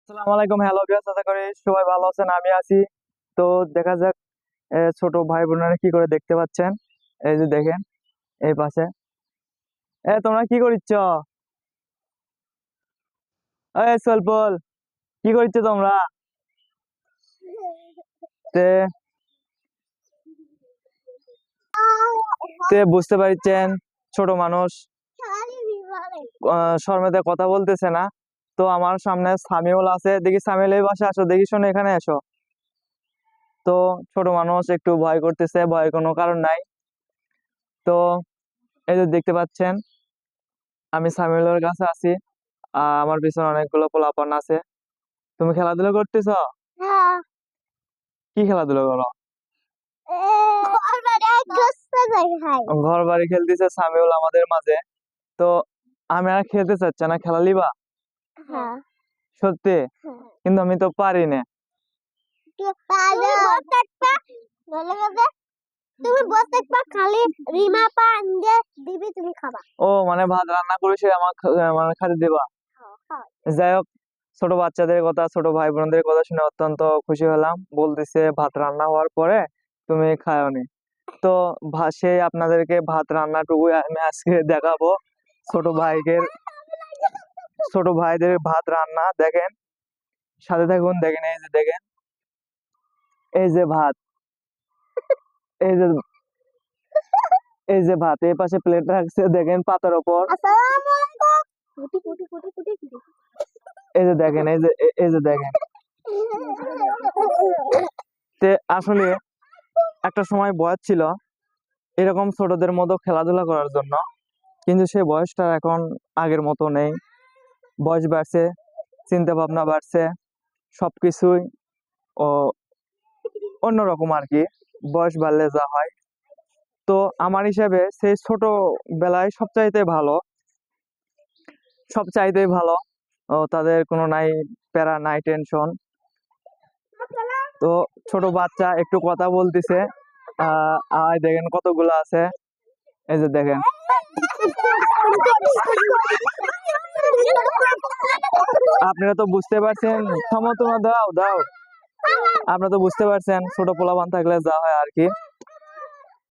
আসসালামু আলাইকুম, hello viewers, আশা করি সবাই ভালো আছেন। আমি আছি। তো দেখা যাক ছোট ভাই বোনেরা কি করে দেখতে পাচ্ছেন। এই যে দেখেন এই পাশে। তোমরা কি করিচ্ছ? সলপল, কি করিচ্ছ তোমরা? তে তে বুঝতে পারছেন, ছোট মানুষ শর্মেতে কথা বলতেছে না। তো আমার সামনে সামিউল আছে, দেখি সামিউল এই পাশে আসো, দেখি শোনো এখানে এসো। তো ছোট মানুষ একটু ভয় করতেছে, ভয়ের কোনো কারণ নাই। তো এই যে দেখতে পাচ্ছেন আমি সামিউলের কাছে আছি, আমার পিছনে অনেকগুলো পোলাপান আছে। তুমি খেলাধুলা করতেছ? হ্যাঁ। কি খেলাধুলা করো? ঘর বাড়ি খেলতেছে সামিউল আমাদের মাঝে। তো আমি আর খেলতে চাচ্ছি না, খেলা লিবা? হ্যাঁ। সত্যি? কিন্তু আমি তো পারি না। তুমি বসে থাকবা, খালি রিমা পা আনবে দিবি, তুমি খাবা। ও মানে ভাত রান্না করে সে আমার মানে খাতে দিবা? যাই হোক, ছোট বাচ্চাদের কথা, ছোট ভাই বোনদের কথা শুনে অত্যন্ত খুশি হলাম। বলতেছে ভাত রান্না হওয়ার পরে তুমি খাওনি। তো সেই আপনাদেরকে ভাত রান্নাটুকু আমি আজকে দেখাবো। ছোট ভাইদের ভাত রান্না দেখেন, সাথে থাকুন, দেখেন। এই যে দেখেন, এই যে ভাত, এই যে এই যে ভাত, এই পাশে প্লেট রাখছে দেখেন পাতার উপর। এই যে দেখেন, এই যে দেখেন। তে আসলে একটা সময় বয়স ছিল এরকম ছোটদের মতো খেলাধুলা করার জন্য, কিন্তু সেই বয়সটা এখন আগের মতো নেই। বয়স বাড়ছে, চিন্তা ভাবনা বাড়ছে, সবকিছুই ও অন্যরকম আর কি, বয়স বাড়লে যা হয়। তো আমার হিসাবে সেই ছোট বেলায় সবচাইতেই ভালো। ও তাদের কোনো নাই প্যারা, নাই টেনশন। তো ছোট বাচ্চা একটু কথা বলতেছে, দেখেন কতগুলো আছে। এই যে দেখেন, আপনারা তো বুঝতে পারছেন। থামো, তোমরা দাও দাও। আপনারা তো বুঝতে পারছেন ছোট পোলাপান থাকলে যা হয় আর কি।